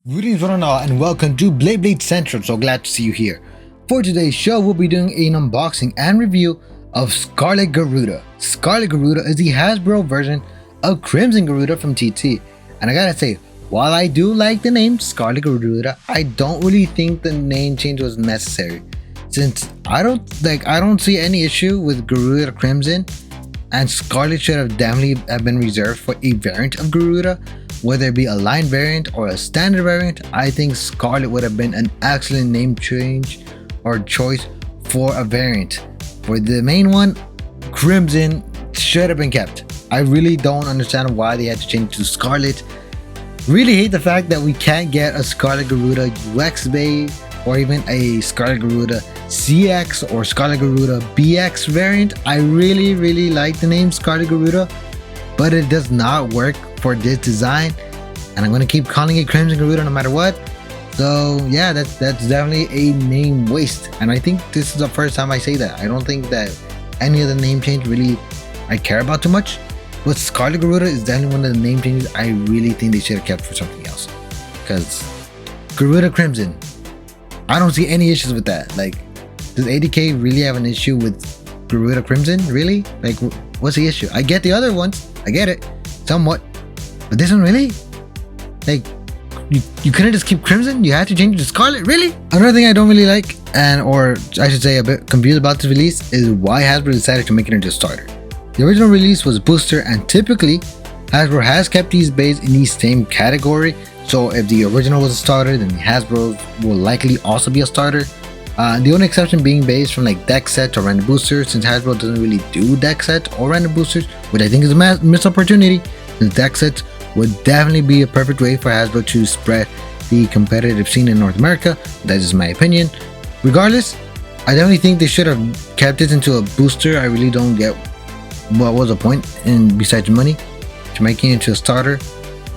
Greetings one and all, and welcome to Beyblade Central. So glad to see you here. For today's show, we'll be doing an unboxing and review of Scarlet Garuda. Scarlet Garuda is the Hasbro version of Crimson Garuda from TT. And I gotta say, while I do like the name Scarlet Garuda, I don't really think the name change was necessary, since I don't see any issue with Garuda Crimson, and Scarlet should have definitely have been reserved for a variant of Garuda. Whether it be a line variant or a standard variant, I think Scarlet would have been an excellent name change or choice for a variant. For the main one, Crimson should have been kept. I really don't understand why they had to change to Scarlet. Really hate the fact that we can't get a Scarlet Garuda UX Bay or even a Scarlet Garuda CX or Scarlet Garuda BX variant. I really like the name Scarlet Garuda, but it does not work for this design, and I'm gonna keep calling it Crimson Garuda no matter what. So yeah, that's definitely a name waste, and I think this is the first time I say that. I don't think that any of the name change really I care about too much, but Scarlet Garuda is definitely one of the name changes I really think they should have kept for something else, because Garuda Crimson, I don't see any issues with that. Like, does ADK really have an issue with Garuda Crimson? Really? Like, what's the issue? I get the other ones, I get it somewhat, but this one, really? Like, you couldn't just keep Crimson? You had to change it to Scarlet? Really? Another thing I don't really like, or I should say a bit confused about this release, is why Hasbro decided to make it into a starter. The original release was booster, and typically Hasbro has kept these bays in the same category. So if the original was a starter, then the Hasbro will likely also be a starter. The only exception being bays from like deck sets or random boosters, since Hasbro doesn't really do deck sets or random boosters, which I think is a missed opportunity, since deck sets would definitely be a perfect way for Hasbro to spread the competitive scene in North America. That is my opinion. Regardless, I definitely think they should have kept it into a booster. I really don't get what was the point in, besides money, to making it into a starter.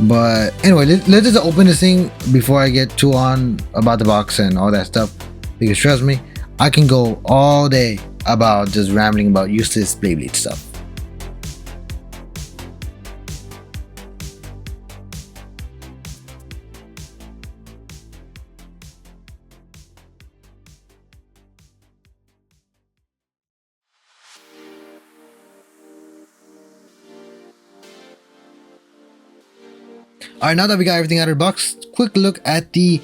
But anyway, let's just open this thing before I get too on about the box and all that stuff, because trust me, I can go all day about just rambling about useless Beyblade stuff. Alright, now that we got everything out of the box, quick look at the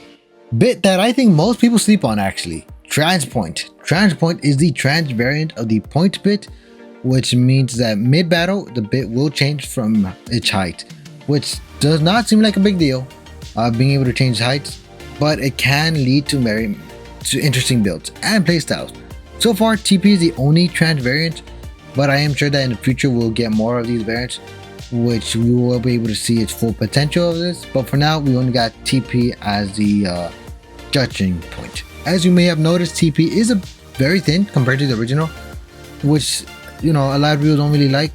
bit that I think most people sleep on actually. Transpoint. Transpoint is the trans variant of the point bit, which means that mid-battle, the bit will change from its height, which does not seem like a big deal, being able to change heights, but it can lead to interesting builds and playstyles. So far, TP is the only trans variant, but I am sure that in the future we'll get more of these variants, which we will be able to see its full potential of this. But for now, we only got TP as the judging point. As you may have noticed, TP is very thin compared to the original, which, you know, a lot of people don't really like.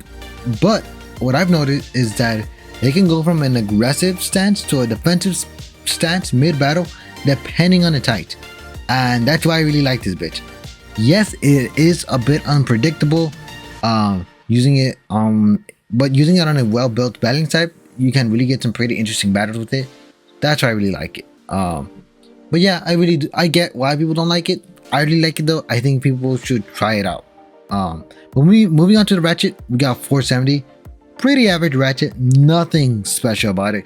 But what I've noticed is that they can go from an aggressive stance to a defensive stance mid-battle, depending on the height, and that's why I really like this bit. Yes, it is a bit unpredictable, using it but using it on a well-built battling type, you can really get some pretty interesting battles with it. That's why I really like it. But yeah, I get why people don't like it. I really like it though. I think people should try it out. But moving on to the ratchet, we got 470. Pretty average ratchet, nothing special about it.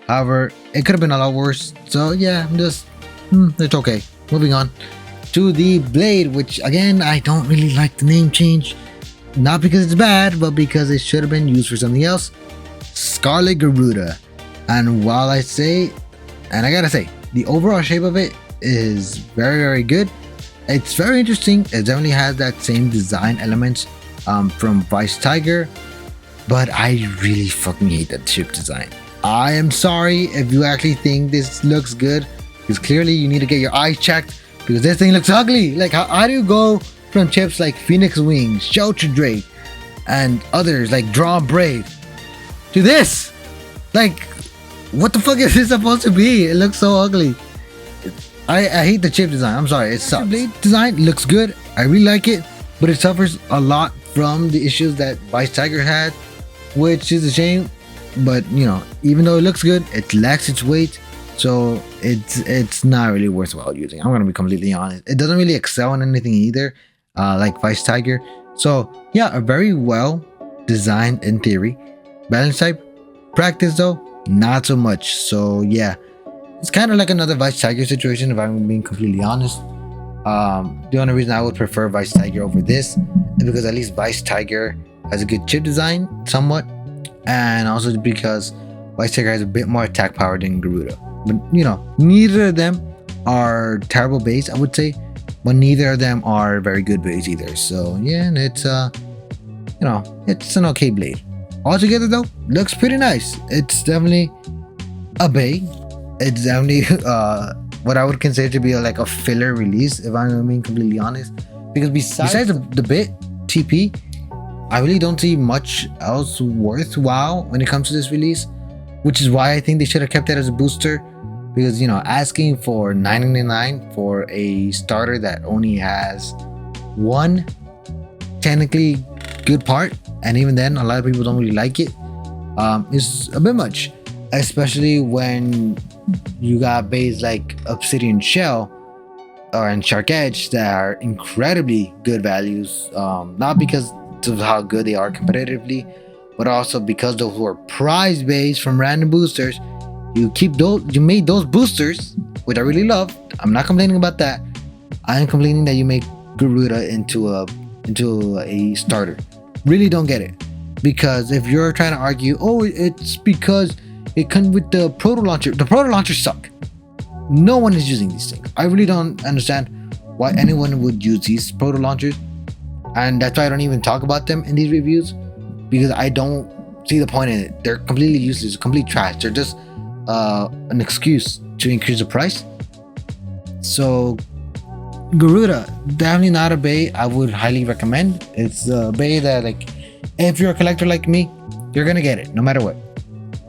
However, it could have been a lot worse. So yeah, it's okay. Moving on to the blade, which again, I don't really like the name change. Not because it's bad, but because it should have been used for something else. Scarlet Garuda. And while I gotta say, the overall shape of it is very good. It's very interesting. It definitely has that same design elements from Vice Tiger, but I really fucking hate that ship design. I am sorry if you actually think this looks good, because clearly you need to get your eyes checked, because this thing looks ugly. Like, how do you go from chips like Phoenix Wings, Shelter Drake, and others like Drawn Brave to this? Like, what the fuck is this supposed to be? It looks so ugly. I hate the chip design. I'm sorry, it sucks. The blade design looks good. I really like it, but it suffers a lot from the issues that Vice Tiger had, which is a shame. But you know, even though it looks good, it lacks its weight, so it's not really worthwhile using. I'm gonna be completely honest. It doesn't really excel in anything either, like Vice Tiger. So yeah, a very well designed in theory. Balance type, practice though, not so much. So yeah, it's kind of like another Vice Tiger situation if I'm being completely honest. The only reason I would prefer Vice Tiger over this is because at least Vice Tiger has a good chip design somewhat, and also because Vice Tiger has a bit more attack power than Garuda. But you know, neither of them are terrible base, I would say, but neither of them are very good base either. So yeah, and it's you know, it's an okay blade. Altogether though, looks pretty nice. It's definitely a bay. It's definitely what I would consider to be like a filler release, if I'm being completely honest. Because besides the bit TP, I really don't see much else worthwhile when it comes to this release, which is why I think they should have kept it as a booster. Because, you know, asking for $9.99 for a starter that only has one technically good part, and even then a lot of people don't really like it, is a bit much, especially when you got bays like Obsidian Shell and Shark Edge that are incredibly good values, not because of how good they are competitively, but also because those were prize bays from random boosters. You made those boosters, which I really love. I'm not complaining about that. I am complaining that you make Garuda into a starter. Really don't get it. Because if you're trying to argue, oh, it's because it comes with the proto launcher. The proto launchers suck. No one is using these things. I really don't understand why anyone would use these proto launchers, and that's why I don't even talk about them in these reviews, because I don't see the point in it. They're completely useless, complete trash. They're just an excuse to increase the price. So Garuda, definitely not a bay I would highly recommend. It's a bay that, like, if you're a collector like me, you're gonna get it no matter what,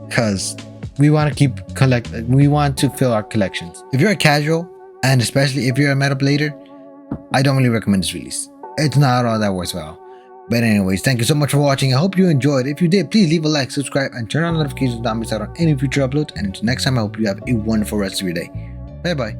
because we want to we want to fill our collections. If you're a casual, and especially if you're a meta blader, I don't really recommend this release. It's not all that worthwhile. But anyways, thank you so much for watching. I hope you enjoyed. If you did, please leave a like, subscribe, and turn on notifications to not miss out on any future uploads. And until next time, I hope you have a wonderful rest of your day. Bye bye.